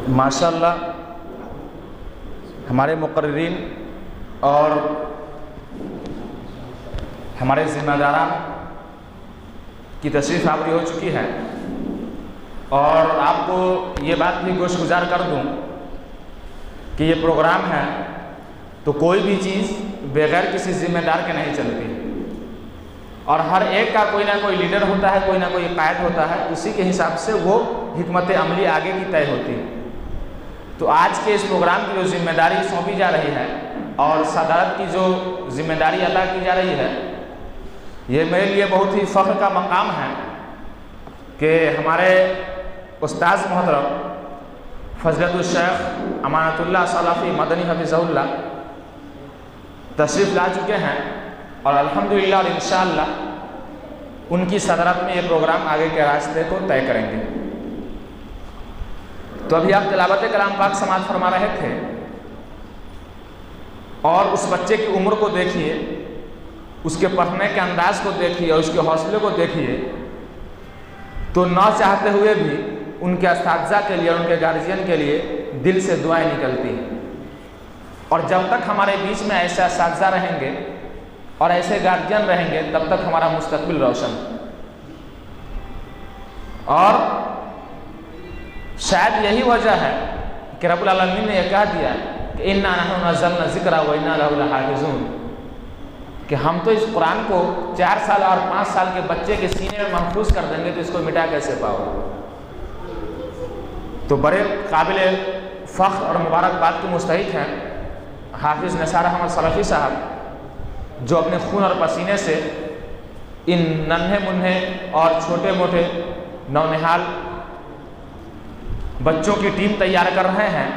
ماشاءاللہ ہمارے مقررین اور ہمارے ذمہ داران کی تشریف آوری ہو چکی ہے، اور آپ کو یہ بات بھی گوش گزار کر دوں کہ یہ پروگرام ہے تو کوئی بھی چیز بغیر کسی ذمہ دار کے نہیں چلتی، اور ہر ایک کا کوئی نہ کوئی لیڈر ہوتا ہے، کوئی نہ کوئی قائد ہوتا ہے، اسی کے حساب سے وہ حکمت عملی آگے کی طے ہوتی ہے۔ تو آج کے اس پروگرام کی جو ذمہ داری سونپی جا رہی ہے اور صدارت کی جو ذمہ داری ادا کی جا رہی ہے، یہ میرے لیے بہت ہی فخر کا مقام ہے کہ ہمارے استاذ محترم فضیلت الشیخ امانت اللہ سلفی مدنی حفظہ اللہ تشریف لا چکے ہیں، اور الحمدللہ اور انشاءاللہ ان کی صدارت میں یہ پروگرام آگے کے راستے کو طے کریں گے۔ تو ابھی آپ تلاوت کلام پاک سماعت فرما رہے تھے، اور اس بچے کی عمر کو دیکھیے، اس کے پڑھنے کے انداز کو دیکھیے اور اس کے حوصلے کو دیکھیے، تو نہ چاہتے ہوئے بھی ان کے اساتذہ کے لیے اور ان کے گارجین کے لیے دل سے دعائیں نکلتی ہیں، اور جب تک ہمارے بیچ میں ایسے اساتذہ رہیں گے اور ایسے گارجین رہیں گے تب تک ہمارا مستقبل روشن۔ اور شاید یہی وجہ ہے کہ رب العالمین نے یہ کہہ دیا کہ اِنَّا نَحْنُ نَزَّلْنَا الذِّكْرَ وَإِنَّا لَهُ لَحَافِظُونَ، کہ ہم تو اس قرآن کو 4 سال اور 5 سال کے بچے کے سینے میں محفوظ کر دیں گے تو اس کو مٹا کیسے پاؤ؟ تو بڑے قابل فخر اور مبارکباد کے مستحق ہیں حافظ نثار احمد سلفی صاحب، جو اپنے خون اور پسینے سے ان ننھے منھے اور چھوٹے موٹے نونہال بچوں کی ٹیم تیار کر رہے ہیں،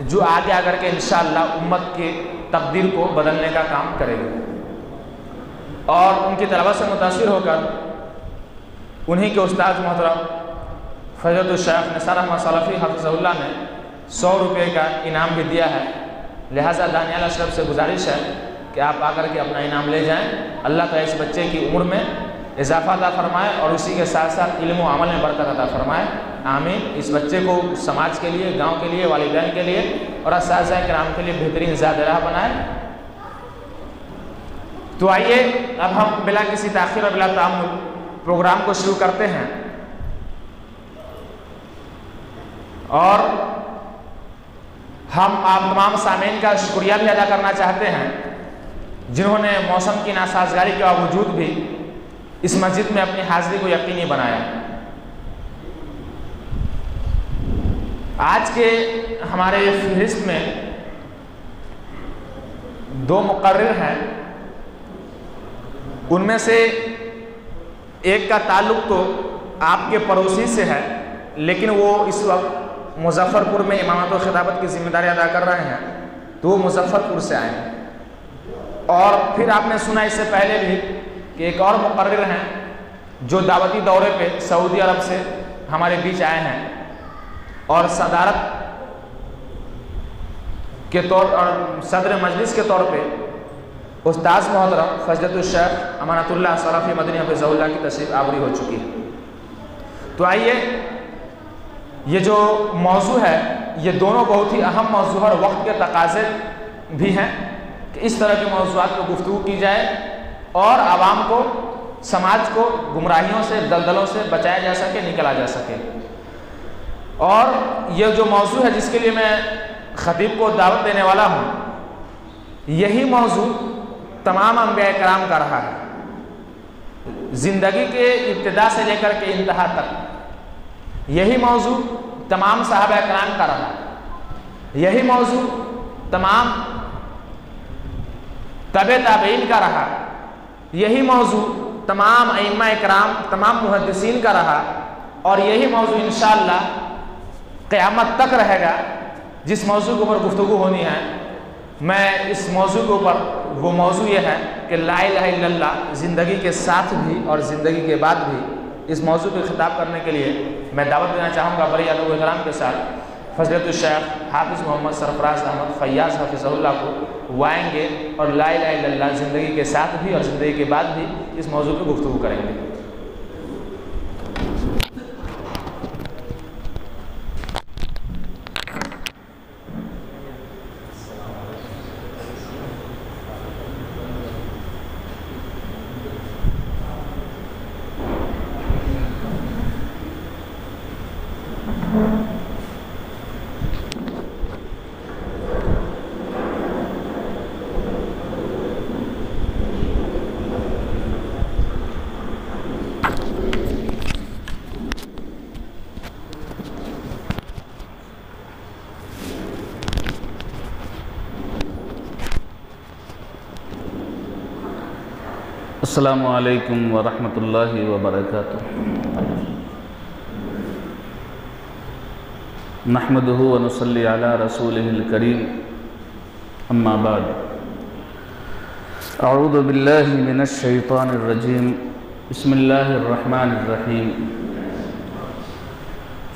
جو آگے آ کر کے انشاءاللہ امت کی تقدیر کو بدلنے کا کام کرے گی۔ اور ان کی طلبہ سے متاثر ہو کر انہی کے استاد محترم فضیلت الشیخ نثار احمد سلفی حفظہ اللہ نے 100 روپے کا انعام بھی دیا ہے، لہٰذا دانیال اشرف سے گزارش ہے کہ آپ آ کر کے اپنا انعام لے جائیں۔ اللہ تعالیٰ اس بچے کی عمر میں اضافہ عطا فرمائے اور اسی کے ساتھ ساتھ علم و عمل میں برکت عطا فرمائے، آمین۔ اس بچے کو سماج کے لیے، گاؤں کے لیے، والدین کے لیے اور اساتذہ کرام کے لیے بہترین ذات راہ بنائے۔ تو آئیے اب ہم بلا کسی تاخیر اور بلا تعامل پروگرام کو شروع کرتے ہیں، اور ہم آپ تمام سامعین کا شکریہ بھی ادا کرنا چاہتے ہیں جنہوں نے موسم کی ناسازگاری کے باوجود بھی اس مسجد میں اپنی حاضری کو یقینی بنایا۔ آج کے ہمارے فہرست میں 2 مقرر ہیں، ان میں سے ایک کا تعلق تو آپ کے پڑوسی سے ہے، لیکن وہ اس وقت مظفر پور میں امامت و خطابت کی ذمہ داری ادا کر رہے ہیں، تو وہ مظفر پور سے آئے ہیں۔ اور پھر آپ نے سنا اس سے پہلے بھی کہ ایک اور مقرر ہیں جو دعوتی دورے پہ سعودی عرب سے ہمارے بیچ آئے ہیں، اور صدارت کے طور اور صدر مجلس کے طور پہ استاذ محترم فضیلت الشیخ امانت اللہ سلفی مدنی حفظہ اللہ کی تشریف آوری ہو چکی ہے۔ تو آئیے، یہ جو موضوع ہے یہ دونوں بہت ہی اہم موضوع اور وقت کے تقاضے بھی ہیں کہ اس طرح کے موضوعات کو گفتگو کی جائے اور عوام کو، سماج کو گمراہیوں سے، دلدلوں سے بچایا جا سکے، نکلا جا سکے۔ اور یہ جو موضوع ہے جس کے لیے میں خطیب کو دعوت دینے والا ہوں، یہی موضوع تمام انبیاء کرام کا رہا ہے، زندگی کے ابتدا سے لے کر کے انتہا تک۔ یہی موضوع تمام صحابہ کرام کا رہا ہے، یہی موضوع تمام تابع تابعین کا رہا، یہی موضوع تمام ائمہ کرام، تمام محدثین کا رہا، اور یہی موضوع انشاءاللہ قیامت تک رہے گا۔ جس موضوع کے اوپر گفتگو ہونی ہے، میں اس موضوع کے اوپر، وہ موضوع یہ ہے کہ لا الہ الا اللہ زندگی کے ساتھ بھی اور زندگی کے بعد بھی، اس موضوع پہ خطاب کرنے کے لیے میں دعوت دینا چاہوں گا بڑے ادب و احترام کے ساتھ فضیلت الشیخ حافظ محمد سرفراز احمد فیاض حفظہ اللہ کو، وہ آئیں گے اور لا الہ الا اللہ زندگی کے ساتھ بھی اور زندگی کے بعد بھی اس موضوع پہ گفتگو کریں گے۔ السلام علیکم ورحمۃ اللہ وبرکاتہ۔ نحمدہ ونصلی علی رسولہ الکریم، اما بعد، اعوذ باللہ من الشیطان الرجیم، بسم اللہ الرحمن الرحیم۔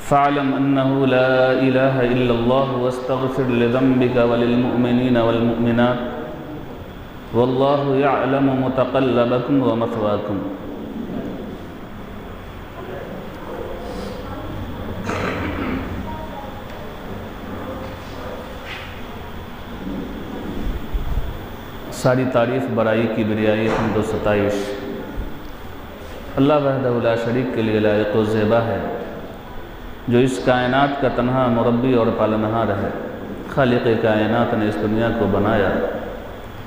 فاعلم انہ لا الہ الا اللہ واستغفر لذنبک وللمؤمنین والمؤمنات واللہ یعلم متقلبکم ومثواکم۔ ساری تعریف برائی کی بریائی حمد و ستائش اللہ وحدہ لا شریک کے لیے لائق و زیبا ہے، جو اس کائنات کا تنہا مربی اور پالنہار ہے۔ خالق کائنات نے اس دنیا کو بنایا،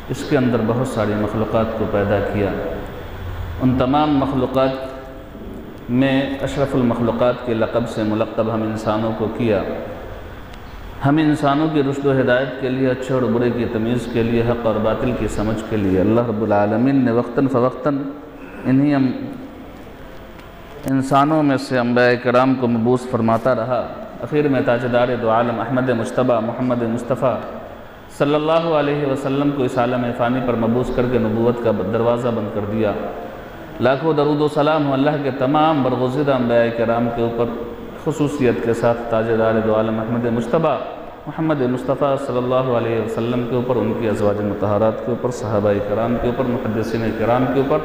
اس کے اندر بہت ساری مخلوقات کو پیدا کیا۔ ان تمام مخلوقات میں اشرف المخلوقات کے لقب سے ملقب ہم انسانوں کو کیا۔ ہم انسانوں کی رشد و ہدایت کے لیے، اچھے اور برے کی تمیز کے لیے، حق اور باطل کی سمجھ کے لیے اللہ رب العالمین نے وقتاً فوقتاً انہی انسانوں میں سے انبیاء کرام کو مبعوث فرماتا رہا۔ اخیر میں تاجدار دو عالم احمد مجتبیٰ محمد مصطفیٰ صلی اللہ علیہ وسلم کو اس عالم فانی پر مبعوث کر کے نبوت کا دروازہ بند کر دیا۔ لاکھوں درود و سلام ہو اللہ کے تمام برگزیدہ انبیاء کرام کے اوپر، خصوصیت کے ساتھ تاجدار دو عالم احمد مجتبیٰ محمد مصطفیٰ صلی اللہ علیہ وسلم کے اوپر، ان کی ازواج مطہرات کے اوپر، صحابہ کرام کے اوپر، محدثین کرام کے اوپر۔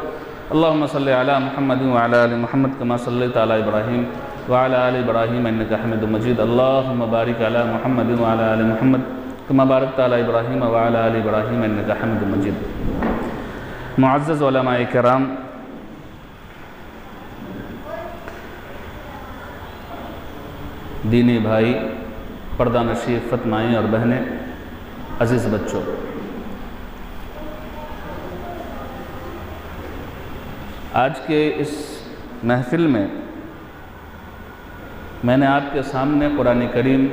اللہم صلی علی محمد وعلی آل محمد کما صلیت علی ابراہیم وعلی آل ابراہیم انک حمید مجید۔ اللہم بارک علی محمد وعلی آل محمد کما بارکت علی ابراہیم وعلی آل ابراہیم انک حمید مجید۔ معزز علماء کرام، دینی بھائی، پردہ نشین فتمائیں اور بہنیں، عزیز بچوں، آج کے اس محفل میں نے آپ کے سامنے قرآن کریم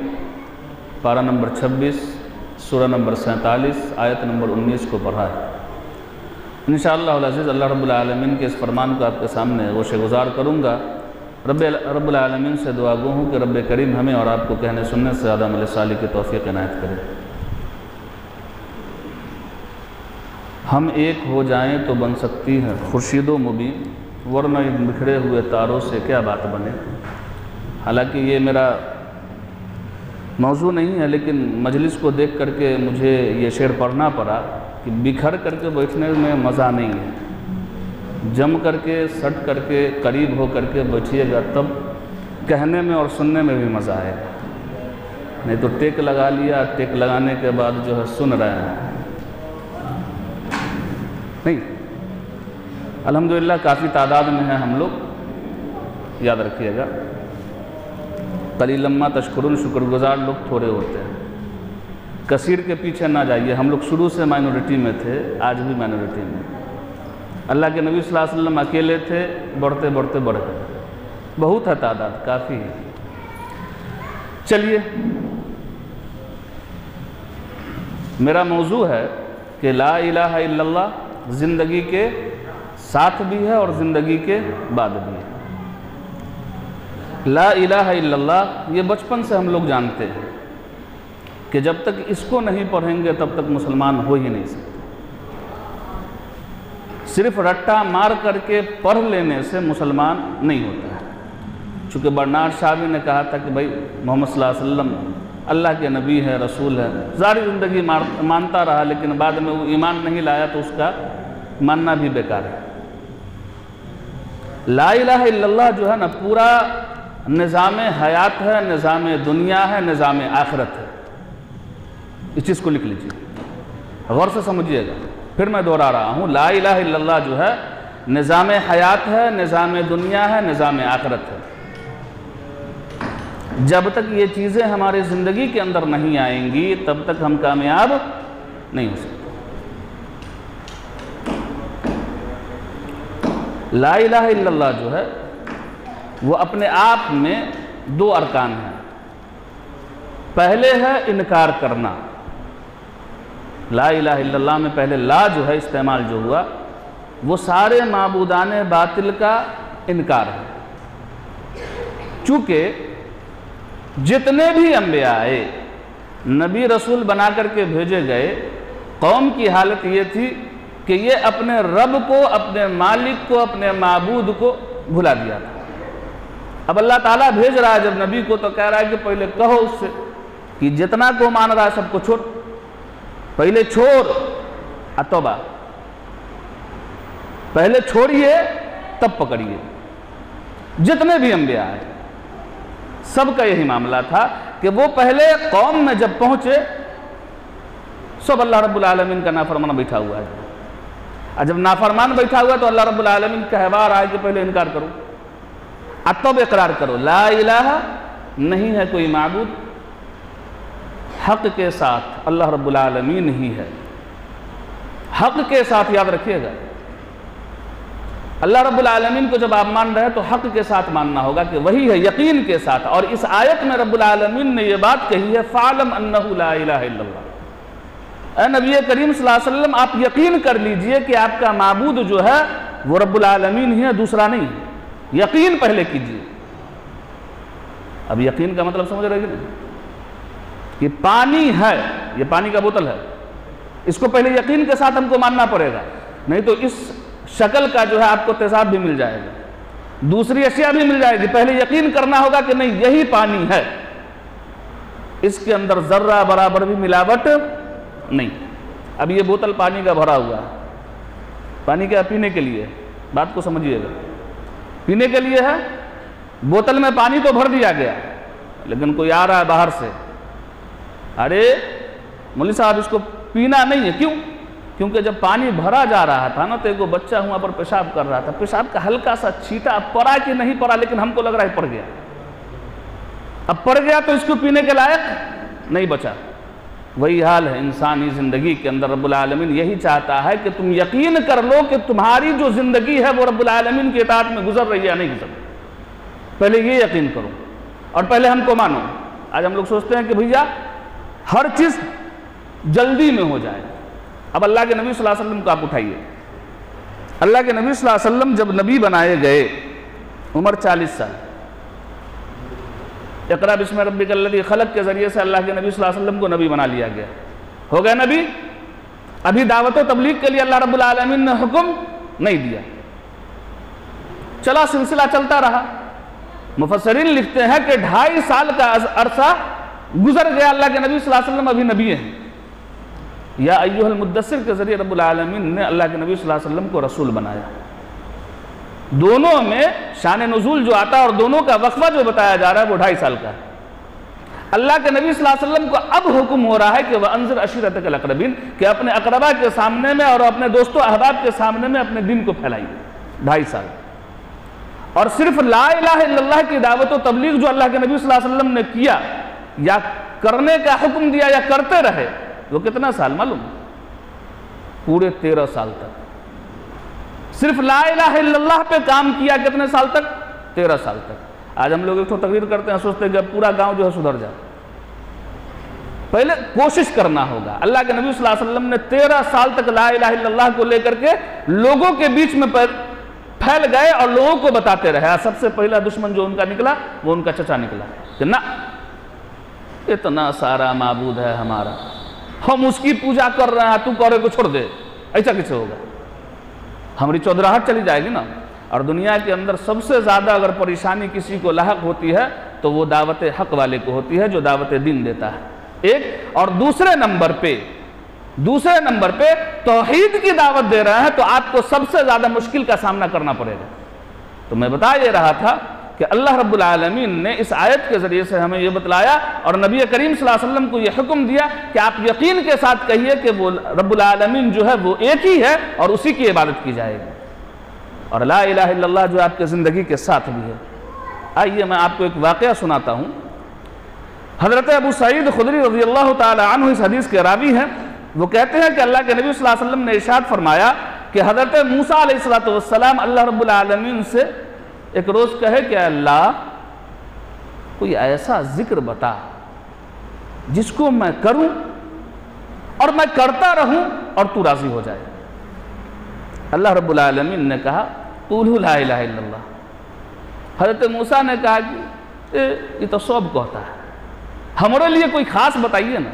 پارہ نمبر 26 سورہ نمبر 47 آیت نمبر 19 کو پڑھا ہے۔ انشاءاللہ العزیز اللہ رب العالمین کے اس فرمان کو آپ کے سامنے گوشِ گزار کروں گا۔ رب العالمین سے دعا گو ہوں کہ رب کریم ہمیں اور آپ کو کہنے سننے سے زیادہ عمل صالح کی توفیق عنایت کرے۔ ہم ایک ہو جائیں تو بن سکتی ہے خورشید و مبین، ورنہ ان بکھرے ہوئے تاروں سے کیا بات بنے۔ حالانکہ یہ میرا موضوع نہیں ہے، لیکن مجلس کو دیکھ کر کے مجھے یہ شعر پڑھنا پڑا کہ بکھر کر کے بیٹھنے میں مزہ نہیں ہے، جم کر کے، سٹ کر کے، قریب ہو کر کے بیٹھیے گا تب کہنے میں اور سننے میں بھی مزہ آئے گا۔ نہیں تو ٹیک لگا لیا، ٹیک لگانے کے بعد جو ہے سن رہے ہیں نہیں۔ الحمدللہ کافی تعداد میں ہیں ہم لوگ، یاد رکھیے گا۔ قلیلا ما تشکرون، شکر گزار لوگ تھوڑے ہوتے ہیں۔ کثیر کے پیچھے نہ جائیے، ہم لوگ شروع سے مائنورٹی میں تھے، آج بھی مائنورٹی میں۔ اللہ کے نبی صلی اللہ علیہ وسلم اکیلے تھے، بڑھتے بڑھتے بڑھ گئے، بہت ہے تعداد، کافی ہے۔ چلیے، میرا موضوع ہے کہ لا الہ الا اللہ زندگی کے ساتھ بھی ہے اور زندگی کے بعد بھی ہے۔ لا الہ الا اللہ یہ بچپن سے ہم لوگ جانتے ہیں کہ جب تک اس کو نہیں پڑھیں گے تب تک مسلمان ہو ہی نہیں سکتے۔ صرف رٹا مار کر کے پڑھ لینے سے مسلمان نہیں ہوتا ہے۔ چونکہ برنارڈ شاہ نے کہا تھا کہ بھائی محمد صلی اللہ علیہ وسلم اللہ کے نبی ہے، رسول ہے، ساری زندگی مانتا رہا، لیکن بعد میں وہ ایمان نہیں لایا تو اس کا ماننا بھی بیکار ہے۔ لا الہ الا اللہ جو ہے نا، پورا نظام حیات ہے، نظام دنیا ہے، نظام آخرت ہے۔ اس چیز کو لکھ لیجیے، غور سے سمجھیے گا، پھر میں دوہرا رہا ہوں۔ لا الہ الا اللہ جو ہے نظام حیات ہے، نظام دنیا ہے، نظام آخرت ہے۔ جب تک یہ چیزیں ہماری زندگی کے اندر نہیں آئیں گی تب تک ہم کامیاب نہیں ہو سکتے۔ لا الہ الا اللہ جو ہے وہ اپنے آپ میں دو ارکان ہیں۔ پہلے ہے انکار کرنا، لا الہ الا اللہ میں پہلے لا جو ہے استعمال جو ہوا وہ سارے معبودان باطل کا انکار ہے۔ چونکہ جتنے بھی انبیاء آئے، نبی رسول بنا کر کے بھیجے گئے، قوم کی حالت یہ تھی کہ یہ اپنے رب کو، اپنے مالک کو، اپنے معبود کو بھلا دیا تھا۔ اب اللہ تعالیٰ بھیج رہا ہے جب نبی کو تو کہہ رہا ہے کہ پہلے کہو اس سے کہ جتنا کو مان رہا ہے سب کو چھوڑ، پہلے چھوڑ توبہ، پہلے چھوڑیے تب پکڑیے۔ جتنے بھی انبیاء آئے سب کا یہی معاملہ تھا کہ وہ پہلے قوم میں جب پہنچے سب اللہ رب العالمین کا نافرمان بیٹھا ہوا ہے، اور جب نافرمان بیٹھا ہوا تو اللہ رب العالمین کا احوار آئے کہ پہلے انکار کرو، تب اقرار کرو لا الہ نہیں ہے کوئی معبود حق کے ساتھ، اللہ رب العالمین ہی ہے۔ حق کے ساتھ یاد رکھیے گا، اللہ رب العالمین کو جب آپ مان رہے ہیں تو حق کے ساتھ ماننا ہوگا کہ وہی ہے، یقین کے ساتھ۔ اور اس آیت میں رب العالمین نے یہ بات کہی ہے فَعْلَمْ أَنَّهُ لَا إِلَهَ إِلَّا اللَّهُ، اے نبی کریم صلی اللہ علیہ وسلم آپ یقین کر لیجئے کہ آپ کا معبود جو ہے وہ رب العالمین ہی ہے، دوسرا نہیں ہے۔ یقین پہلے کیجئے۔ اب یقین کا مطلب سمجھ رہے ہیں کہ پانی ہے، یہ پانی کا بوتل ہے، اس کو پہلے یقین کے ساتھ ہم کو ماننا پڑے گا، نہیں تو اس شکل کا جو ہے آپ کو تیزاب بھی مل جائے گا، دوسری اشیاء بھی مل جائے گی۔ پہلے یقین کرنا ہوگا کہ نہیں یہی پانی ہے، اس کے اندر ذرہ برابر بھی ملاوٹ نہیں۔ اب یہ بوتل پانی کا بھرا ہوا ہے، پانی کیا پینے کے لیے؟ بات کو سمجھیے گا، پینے کے لیے ہے۔ بوتل میں پانی تو بھر دیا گیا، لیکن کوئی آ رہا ہے باہر سے، ارے مولوی صاحب اس کو پینا نہیں ہے، کیوں؟ کیونکہ جب پانی بھرا جا رہا تھا نا تو ایک بچہ وہاں پر پیشاب کر رہا تھا، پیشاب کا ہلکا سا چھیٹا پڑا کہ نہیں پڑا، لیکن ہم کو لگ رہا ہے پڑ گیا۔ اب پڑ گیا تو اس کو پینے کے لائق نہیں بچا۔ وہی حال ہے انسانی زندگی کے اندر، رب العالمین یہی چاہتا ہے کہ تم یقین کر لو کہ تمہاری جو زندگی ہے وہ رب العالمین کی اطاعت میں گزر رہی ہے یا نہیں گزر رہی۔ پہلے یہ یقین کرو اور پہلے ہم کو مانو۔ آج ہم لوگ سوچتے ہیں کہ بھیا ہر چیز جلدی میں ہو جائے۔ اب اللہ کے نبی صلی اللہ علیہ وسلم کو آپ اٹھائیے، اللہ کے نبی صلی اللہ علیہ وسلم جب نبی بنائے گئے عمر 40 سال، اقرأ بسم ربک الذی خلق کے ذریعے سے اللہ کے نبی صلی اللہ علیہ وسلم کو نبی بنا لیا گیا، ہو گئے نبی۔ ابھی دعوت و تبلیغ کے لیے اللہ رب العالمین نے حکم نہیں دیا، چلا سلسلہ چلتا رہا۔ مفسرین لکھتے ہیں کہ 2.5 سال کا عرصہ گزر گیا، اللہ کے نبی صلی اللہ علیہ وسلم ابھی نبی ہیں۔ یا ایھا المدثر کے ذریعے رب العالمین نے اللہ کے نبی صلی اللہ علیہ وسلم کو رسول بنایا۔ دونوں میں شان نزول جو آتا ہے اور دونوں کا وقفہ جو بتایا جا رہا ہے وہ 2.5 سال کا ہے۔ اللہ کے نبی صلی اللہ علیہ وسلم کو اب حکم ہو رہا ہے کہ وَأَنذِرْ عَشِيرَتَكَ الْأَقْرَبِينَ، کہ اپنے اقربا کے سامنے میں اور اپنے دوستوں احباب کے سامنے میں اپنے دین کو پھیلائیے۔ 2.5 سال اور صرف لا الہ الا اللہ کی دعوت و تبلیغ جو اللہ کے نبی صلی اللہ علیہ وسلم نے کیا یا کرنے کا حکم دیا یا کرتے رہے، وہ کتنا سال معلوم؟ پورے 13 سال تک۔ صرف لا الہ الا اللہ پہ کام کیا کتنے سال تک؟ 13 سال تک۔ آج ہم لوگ ایک تو تقریر کرتے ہیں، سوچتے ہیں کہ پورا گاؤں جو ہے سدھر جائے۔ پہلے کوشش کرنا ہوگا۔ اللہ کے نبی صلی اللہ علیہ وسلم نے 13 سال تک لا الہ الا اللہ کو لے کر کے لوگوں کے بیچ میں پھیل گئے اور لوگوں کو بتاتے رہے۔ سب سے پہلا دشمن جو ان کا نکلا وہ ان کا چچا نکلا کہ نہ اتنا سارا معبود ہے ہمارا، ہم اس کی پوجا کر رہے ہیں، تو کرے کو چھوڑ دے، ایسا کیسے ہوگا؟ ہماری چودراہٹ چلی جائے گی نا۔ اور دنیا کے اندر سب سے زیادہ اگر پریشانی کسی کو لاحق ہوتی ہے تو وہ دعوت حق والے کو ہوتی ہے جو دعوت دین دیتا ہے، ایک۔ اور دوسرے نمبر پہ توحید کی دعوت دے رہے ہیں تو آپ کو سب سے زیادہ مشکل کا سامنا کرنا پڑے گا۔ تو میں بتا یہ رہا تھا کہ اللہ رب العالمین نے اس آیت کے ذریعے سے ہمیں یہ بتلایا اور نبی کریم صلی اللہ علیہ وسلم کو یہ حکم دیا کہ آپ یقین کے ساتھ کہیے کہ وہ رب العالمین جو ہے وہ ایک ہی ہے اور اسی کی عبادت کی جائے گی، اور لا الہ الا اللہ جو آپ کے زندگی کے ساتھ بھی ہے۔ آئیے میں آپ کو ایک واقعہ سناتا ہوں حضرت ابو سعید خدری رضی اللہ تعالی عنہ اس حدیث کے راوی ہیں، وہ کہتے ہیں کہ اللہ کے نبی صلی اللہ علیہ وسلم نے ارشاد فرمایا کہ حضرت موسیٰ علیہ السلام اللہ رب العالمین سے ایک روز کہے کہ اللہ کوئی ایسا ذکر بتا جس کو میں کروں اور میں کرتا رہوں اور تو راضی ہو جائے۔ اللہ رب العالمین نے کہا قولوا لا الہ الا اللہ۔ حضرت موسیٰ نے کہا کہ یہ تو سب کہتا ہے، ہمارے لیے کوئی خاص بتائیے نا۔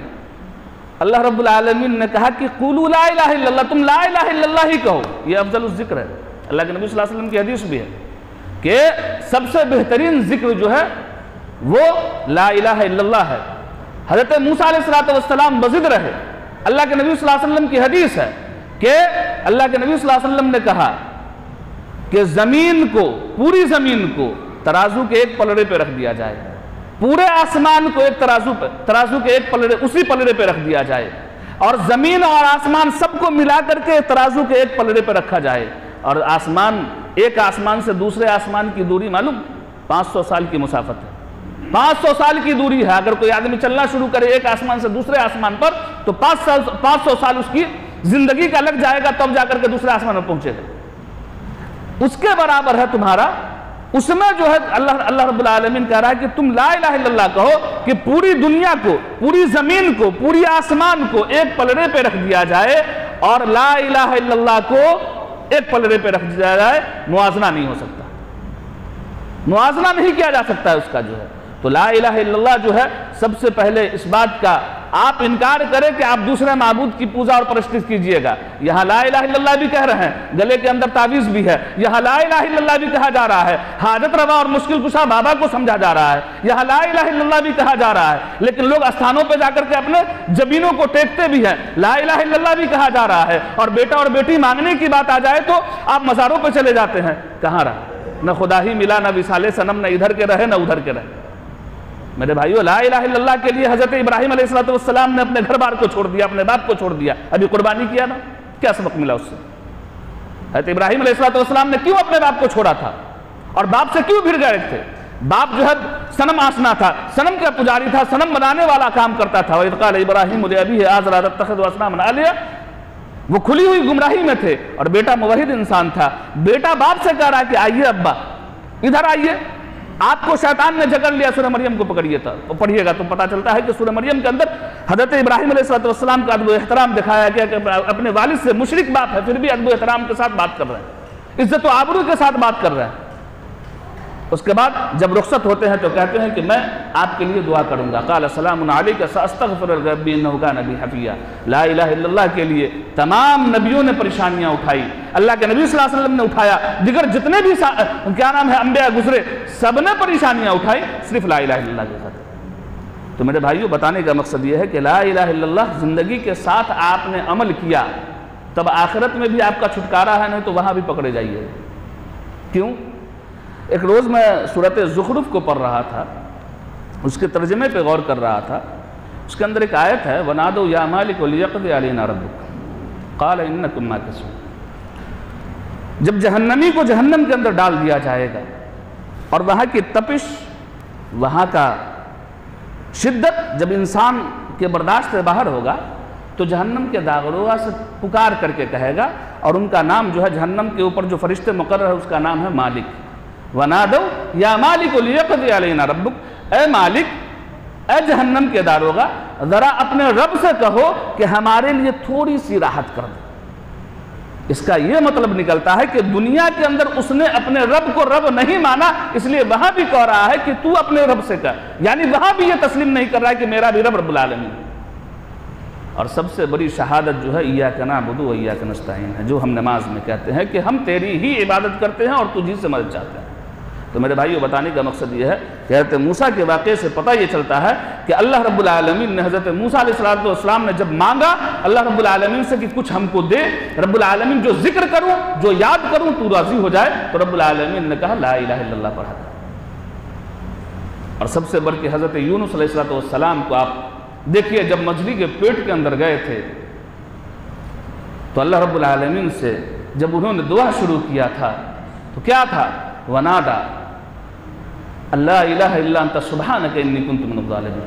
اللہ رب العالمین نے کہا کہ قولوا لا الہ الا اللہ، تم لا الہ الا اللہ ہی کہو، یہ افضل الذکر ہے۔ اللہ کے نبی صلی اللہ علیہ وسلم کی حدیث بھی ہے کہ سب سے بہترین ذکر جو ہے وہ لا الہ الا اللہ ہے۔ حضرت موسیٰ علیہ السلام بضد رہے۔ اللہ کے نبی صلی اللہ علیہ وسلم کی حدیث ہے کہ اللہ کے نبی صلی اللہ علیہ وسلم نے کہا کہ زمین کو، پوری زمین کو ترازو کے ایک پلڑے پہ رکھ دیا جائے، پورے آسمان کو ایک ترازو کے ایک پلڑے، اسی پلڑے پہ رکھ دیا جائے، اور زمین اور آسمان سب کو ملا کر کے ترازو کے ایک پلڑے پہ رکھا جائے، اور آسمان، ایک آسمان سے دوسرے آسمان کی دوری معلوم 500 سال کی مسافت ہے، 500 سال کی دوری ہے۔ اگر کوئی آدمی چلنا شروع کرے ایک آسمان سے دوسرے آسمان پر تو 500 سال اس کی زندگی کا لگ جائے گا، تب جا کر کے دوسرے آسمان پر پہنچے گا۔ اس کے برابر ہے تمہارا، اس میں جو ہے اللہ رب العالمین کہہ رہا ہے کہ تم لا الہ الا اللہ کہو کہ پوری دنیا کو، پوری زمین کو، پوری آسمان کو ایک پلڑے پہ رکھ دیا جائے، اور لا الہ الا اللہ کو ایک پلڑے پہ رکھ دیا جائے، موازنہ نہیں ہو سکتا، موازنہ نہیں کیا جا سکتا ہے اس کا جو ہے۔ تو لا الہ الا اللہ جو ہے سب سے پہلے اس بات کا آپ انکار کریں کہ آپ دوسرے معبود کی پوجا اور پرستش کیجئے گا۔ یہاں لا الہ الا اللہ بھی کہہ رہے ہیں، گلے کے اندر تعویذ بھی ہے، یہاں لا الہ الا اللہ بھی کہا جا رہا ہے، حاجت روا اور مشکل کشا بابا کو سمجھا جا رہا ہے، یہاں لا الہ الا اللہ بھی کہا جا رہا ہے، لیکن لوگ استھانوں پہ جا کر کے اپنے جبینوں کو ٹیکتے بھی ہیں، لا الہ الا اللہ بھی کہا جا رہا ہے، اور بیٹا اور بیٹی مانگنے کی بات آ جائے تو آپ مزاروں پہ چلے جاتے ہیں۔ کہاں رہا؟ نہ خدا ہی ملا، نہ وصال صنم، نہ ادھر کے رہے نہ ادھر کے رہے۔ میرے بھائیو، لا الہ الا اللہ کے لیے حضرت ابراہیم علیہ السلام نے اپنے گھر بار کو چھوڑ دیا، اپنے باپ کو چھوڑ دیا، ابھی قربانی کیا نا، کیا سبق ملا اس سے؟ حضرت ابراہیم علیہ السلام نے کیوں اپنے باپ کو چھوڑا تھا، اور باپ سے کیوں بھڑ گئے تھے؟ باپ جو ہے صنم آسنا تھا، صنم کا پجاری تھا، صنم بنانے والا کام کرتا تھا۔ وَإِذْ قَالَ إِبْرَاهِيمُ لِأَبِيهِ آزَرَ أَتَتَّخِذُ أَصْنَامًا آلِهَةً، وہ کھلی ہوئی گمراہی میں تھے، اور بیٹا موحد انسان تھا۔ بیٹا باپ سے کہہ رہا ہے کہ آئیے ابا، ادھر آئیے، آپ کو شیطان نے جکڑ لیا، سورہ مریم کو پکڑیے تھا، پڑھیے گا تو پتہ چلتا ہے کہ سورہ مریم کے اندر حضرت ابراہیم علیہ السلام کا ادب و احترام دکھایا گیا کہ اپنے والد سے مشرک باپ ہے، پھر بھی ادب و احترام کے ساتھ بات کر رہے ہیں، عزت و آبرو کے ساتھ بات کر رہے ہیں۔ اس کے بعد جب رخصت ہوتے ہیں تو کہتے ہیں کہ میں آپ کے لیے دعا کروں گا۔ قال سلام علیک ساستغفر ربی انہ کان بی حفیہ۔ لا الہ الا اللہ کے لیے تمام نبیوں نے پریشانیاں اٹھائی، اللہ کے نبی صلی اللہ علیہ وسلم نے اٹھایا، دیگر جتنے بھی انبیاء گزرے سب نے پریشانیاں اٹھائی، صرف لا الہ الا اللہ کے ساتھ۔ تو میرے بھائیوں، بتانے کا مقصد یہ ہے کہ لا الہ الا اللہ زندگی کے ساتھ آپ نے عمل کیا، تب آخرت میں بھی آپ کا چھٹکارا ہے، نہیں تو وہاں بھی پکڑے جائیے۔ کیوں؟ ایک روز میں سورۃ زخرف کو پڑھ رہا تھا، اس کے ترجمے پہ غور کر رہا تھا۔ اس کے اندر ایک آیت ہے وَنَادَوْا يَا مَالِكُ لِيَقْضِ عَلَيْنَا رَبُّكَ قَالَ إِنَّكُمْ مَاكِثُونَ۔ جب جہنمی کو جہنم کے اندر ڈال دیا جائے گا اور وہاں کی تپش، وہاں کا شدت جب انسان کے برداشت سے باہر ہوگا تو جہنم کے داغلوہا سے پکار کر کے کہے گا، اور ان کا نام جو ہے جہنم کے اوپر جو فرشتے مقرر ہے اس کا نام ہے مالک۔ وَنَادَوْا يَا مَالِكُ لِيَقْضِ عَلَيْنَا رَبُّكَ، اے مالک، اے جہنم کے داروغہ، ذرا اپنے رب سے کہو کہ ہمارے لیے تھوڑی سی راحت کر دے۔ اس کا یہ مطلب نکلتا ہے کہ دنیا کے اندر اس نے اپنے رب کو رب نہیں مانا، اس لیے وہاں بھی کہہ رہا ہے کہ تو اپنے رب سے کہہ، یعنی وہاں بھی یہ تسلیم نہیں کر رہا ہے کہ میرا بھی رب رب العالمین۔ اور سب سے بڑی شہادت جو ہے ایاک نعبد و ایاک نستعین ہے، جو ہم نماز میں کہتے ہیں کہ ہم تیری ہی عبادت کرتے ہیں اور تجھی سے مدد چاہتے ہیں۔ تو میرے بھائیوں، بتانے کا مقصد یہ ہے کہ حضرت موسیٰ کے واقعے سے پتہ یہ چلتا ہے کہ اللہ رب العالمین نے حضرت موسیٰ علیہ السلام نے جب مانگا اللہ رب العالمین سے کہ کچھ ہم کو دے، رب العالمین جو ذکر کروں، جو یاد کروں تو راضی ہو جائے، تو رب العالمین نے کہا لا الہ الا اللہ پڑھا تھا۔ اور سب سے بڑھ کے حضرت یونس علیہ السلام کو آپ دیکھیے، جب مچھلی کے پیٹ کے اندر گئے تھے تو اللہ رب العالمین سے جب انہوں نے دعا شروع کیا تھا تو کیا تھا؟ وَنَادَا اللَّا إِلَهَ إِلَّا أَنْتَ سُبْحَانَكَ إِنِّي كُنْتُ مِنَ الظَّالِمِينَ۔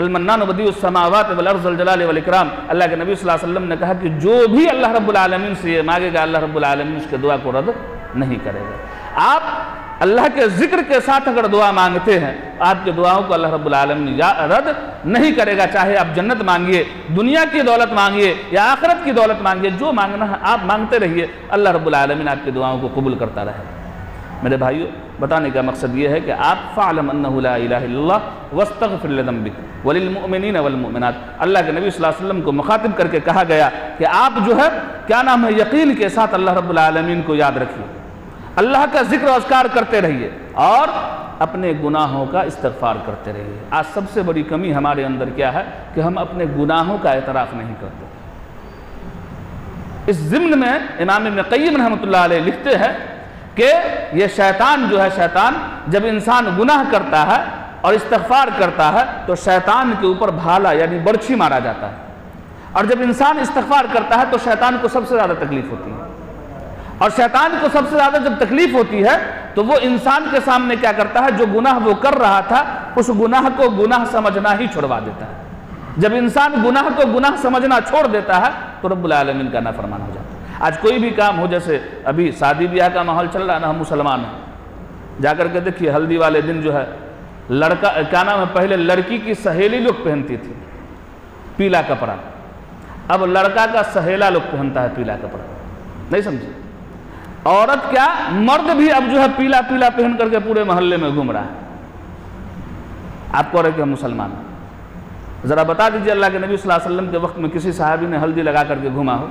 المنان بدیع السماوات والارض الجلال والاکرام، اللہ کے نبی صلی اللہ علیہ وسلم نے کہا کہ جو بھی اللہ رب العالمین سے یہ مانگے گا، اللہ رب العالمین اس کے دعا کو رد نہیں کرے گا۔ آپ اللہ کے ذکر کے ساتھ اگر دعا مانگتے ہیں، آپ کے دعاؤں کو اللہ رب العالمین رد نہیں کرے گا، چاہے آپ جنت مانگیے، دنیا کی دولت مانگیے یا آخرت کی دولت مانگیے، جو مانگنا ہے آپ مانگتے رہیے، اللہ رب العالمین آپ کی دعاؤں کو قبول کرتا رہے۔ میرے بھائیو، بتانے کا مقصد یہ ہے کہ آپ فَعْلَمْ أَنَّهُ لَا إِلَهَ إِلَّا اللَّهُ وَاسْتَغْفِرْ لِذَنبِكَ وَلِلْمُؤْمِنِينَ وَالْمُؤْمِنَاتِ۔ اللہ کے نبی صلی اللہ علیہ وسلم کو مخاطب کر کے کہا گیا کہ آپ جو ہے کیا نام ہے، یقین کے ساتھ اللہ رب العالمین کو یاد رکھیے، اللہ کا ذکر و اذکار کرتے رہیے اور اپنے گناہوں کا استغفار کرتے رہیے۔ آج سب سے بڑی کمی ہمارے اندر کیا ہے کہ ہم اپنے گناہوں کا اعتراف نہیں کرتے۔ اس ضمن میں امام ابن قیم رحمۃ اللہ علیہ لکھتے ہیں کہ یہ شیطان جو ہے، شیطان جب انسان گناہ کرتا ہے اور استغفار کرتا ہے تو شیطان کے اوپر بھالا یعنی برچھی مارا جاتا ہے، اور جب انسان استغفار کرتا ہے تو شیطان کو سب سے زیادہ تکلیف ہوتی ہے، اور شیطان کو سب سے زیادہ جب تکلیف ہوتی ہے تو وہ انسان کے سامنے کیا کرتا ہے، جو گناہ وہ کر رہا تھا اس گناہ کو گناہ سمجھنا ہی چھڑوا دیتا ہے۔ جب انسان گناہ کو گناہ سمجھنا چھوڑ دیتا ہے تو رب العالمین کا نافرمان ہو جاتا ہے۔ آج کوئی بھی کام ہو، جیسے ابھی شادی بیاہ کا ماحول چل رہا ہے نا، ہم مسلمان ہیں، جا کر کے دیکھیے ہلدی والے دن جو ہے لڑکا کیا نام ہے، پہلے لڑکی کی سہیلی لوگ پہنتی تھی پیلا کپڑا، اب لڑکا کا سہیلا لوگ پہنتا ہے پیلا کپڑا، نہیں سمجھے؟ عورت کیا، مرد بھی اب جو ہے پیلا پیلا پہن کر کے پورے محلے میں گھوم رہا ہے۔ آپ کو رہے کہ ہم مسلمان ہیں، ذرا بتا دیجئے اللہ کے نبی صلی اللہ علیہ وسلم کے وقت میں کسی صحابی نے ہلدی لگا کر کے گھوما ہو؟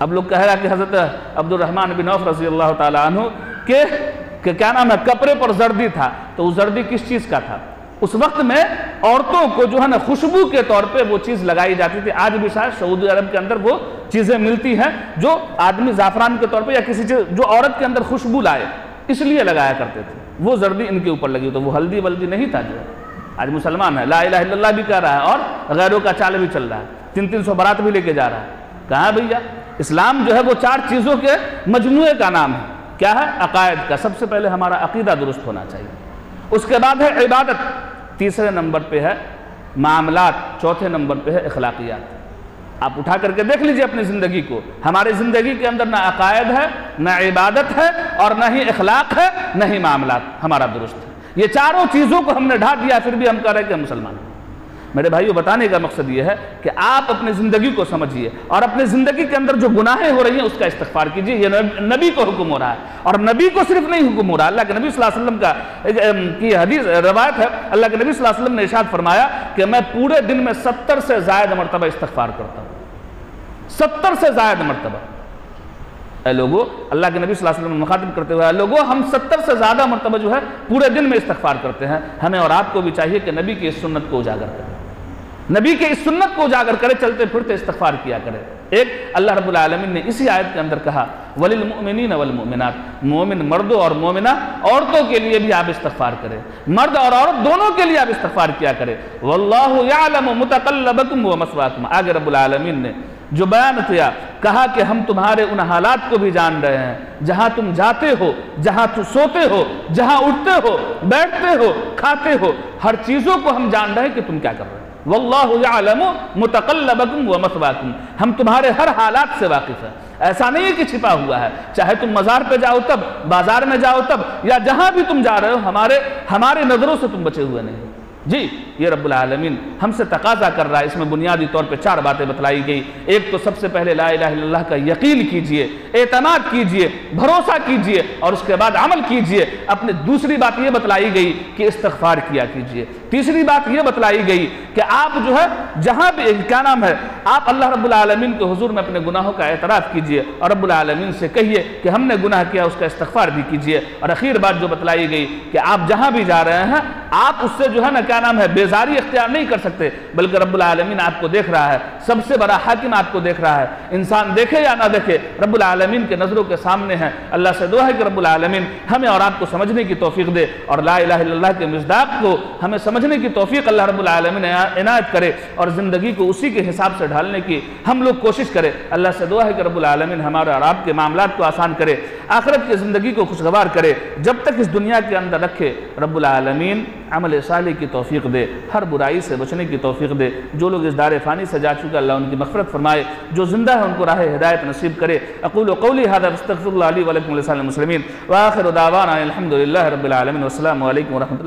اب لوگ کہہ رہا کہ حضرت عبد الرحمن بن عوف رضی اللہ تعالیٰ عنہ کہ کیا نام ہے، کپڑے پر زردی تھا، تو وہ زردی کس چیز کا تھا؟ اس وقت میں عورتوں کو جو ہے نا خوشبو کے طور پہ وہ چیز لگائی جاتی تھی۔ آج بھی شاید سعودی عرب کے اندر وہ چیزیں ملتی ہیں جو آدمی زعفران کے طور پہ یا کسی چیز جو عورت کے اندر خوشبو لائے اس لیے لگایا کرتے تھے، وہ زردی ان کے اوپر لگی، تو وہ ہلدی ولدی نہیں تھا۔ جو آج مسلمان ہے، لا الہ الا اللہ بھی کہہ رہا ہے اور غیروں کا چال بھی چل رہا ہے، 300 بارات بھی لے کے جا رہا ہے۔ کہاں بھیا؟ اسلام جو ہے وہ 4 چیزوں کے مجموعے کا نام ہے۔ کیا ہے؟ عقائد کا، سب سے پہلے ہمارا عقیدہ درست ہونا چاہیے، اس کے بعد ہے عبادت، تیسرے نمبر پہ ہے معاملات، چوتھے نمبر پہ ہے اخلاقیات۔ آپ اٹھا کر کے دیکھ لیجئے اپنی زندگی کو، ہماری زندگی کے اندر نہ عقائد ہے، نہ عبادت ہے، اور نہ ہی اخلاق ہے، نہ ہی معاملات ہمارا درست ہے۔ یہ چاروں چیزوں کو ہم نے ڈھا دیا، پھر بھی ہم کہہ رہے ہیں کہ ہم مسلمان ہیں۔ میرے بھائیو، بتانے کا مقصد یہ ہے کہ آپ اپنی زندگی کو سمجھیے اور اپنی زندگی کے اندر جو گناہیں ہو رہی ہیں اس کا استغفار کیجیے۔ یہ نبی کو حکم ہو رہا ہے، اور نبی کو صرف نہیں حکم ہو رہا، اللہ کے نبی صلی اللہ علیہ وسلم کی حدیث روایت ہے، اللہ کے نبی صلی اللہ علیہ وسلم نے ارشاد فرمایا کہ میں پورے دن میں 70 سے زائد مرتبہ استغفار کرتا ہوں، 70 سے زائد مرتبہ۔ اے لوگو، اللہ کے نبی صلی اللہ علیہ وسلم مخاطب کرتے ہوئے، اے لوگو، ہم 70 سے زیادہ مرتبہ جو ہے پورے دن میں استغفار کرتے ہیں۔ ہمیں اور آپ کو بھی چاہیے کہ نبی کی اس سنت کو اجاگر کریں، نبی کے اس سنت کو اجاگر کرے، چلتے پھرتے استغفار کیا کرے۔ ایک اللہ رب العالمین نے اسی آیت کے اندر کہا وَلِلْمُؤْمِنِينَ وَالْمُؤْمِنَاتِ، مومن مردوں اور مومنہ عورتوں کے لیے بھی آپ استغفار کریں، مرد اور عورت دونوں کے لیے آپ استغفار کیا کریں۔ وَاللَّهُ يَعْلَمُ مُتَقَلَّبَكُمْ وَمَثْوَاكُمْ، آگے رب العالمین نے جو بیان کیا، کہا کہ ہم تمہارے ان حالات کو بھی جان رہے ہیں جہاں تم جاتے ہو، جہاں تم سوتے ہو، جہاں اٹھتے ہو، بیٹھتے ہو، کھاتے ہو، ہر چیزوں کو ہم جان رہے ہیں کہ تم کیا کر رہے ہو۔ واللہ یعلم متقلبکم ومثواکم، ہم تمہارے ہر حالات سے واقف ہیں، ایسا نہیں ہے کہ چھپا ہوا ہے، چاہے تم مزار پہ جاؤ تب، بازار میں جاؤ تب، یا جہاں بھی تم جا رہے ہو، ہمارے نظروں سے تم بچے ہوئے نہیں۔ جی، یہ رب العالمین ہم سے تقاضا کر رہا ہے۔ اس میں بنیادی طور پہ 4 باتیں بتلائی گئی۔ ایک تو سب سے پہلے لا الہ الا اللہ کا یقین کیجئے، اعتماد کیجئے، بھروسہ کیجئے، اور اس کے بعد عمل کیجئے۔ اپنے دوسری بات یہ بتلائی گئی کہ استغفار کیا کیجئے۔ تیسری بات یہ بتلائی گئی کہ آپ جو ہے جہاں بھی کیا نام ہے، آپ اللہ رب العالمین کے حضور میں اپنے گناہوں کا اعتراف کیجئے اور رب العالمین سے کہیے کہ ہم نے گناہ کیا، اس کا استغفار بھی کیجئے۔ اور اخیر بات جو بتلائی گئی کہ آپ جہاں بھی جا رہے ہیں، آپ اس سے جو ہے نا کیا نام ہے بیزاری اختیار نہیں کر سکتے، بلکہ رب العالمین آپ کو دیکھ رہا ہے، سب سے بڑا حاکم آپ کو دیکھ رہا ہے۔ انسان دیکھے یا نہ دیکھے، رب العالمین کے نظروں کے سامنے ہے۔ اللہ سے دعا ہے کہ رب العالمین ہمیں اور آپ کو سمجھنے کی توفیق دے، اور لا الہ الا اللہ کے مصداق کو ہمیں سمجھنے کی توفیق اللہ رب العالمین عنایت کرے، اور زندگی کو اسی کے حساب سے ڈھالنے کی ہم لوگ کوشش کریں۔ اللہ سے دعا ہے کہ رب العالمین ہمارے اور آپ کے معاملات کو آسان کرے، آخرت کی زندگی کو خوشگوار کرے۔ جب تک اس دنیا کے اندر رکھے، رب العالمین عمل صالح کی توفیق دے، ہر برائی سے بچنے کی توفیق دے۔ جو لوگ اس دار فانی سے جا چکے اللہ ان کی مغفرت فرمائے، جو زندہ ہے ان کو راہ ہدایت نصیب کرے۔ اقول قولی ھذا واستغفر اللہ لی ولکم ولسائر المسلمین وآخر دعوانا الحمد للہ رب العالمین والسلام علیکم ورحمۃ اللہ۔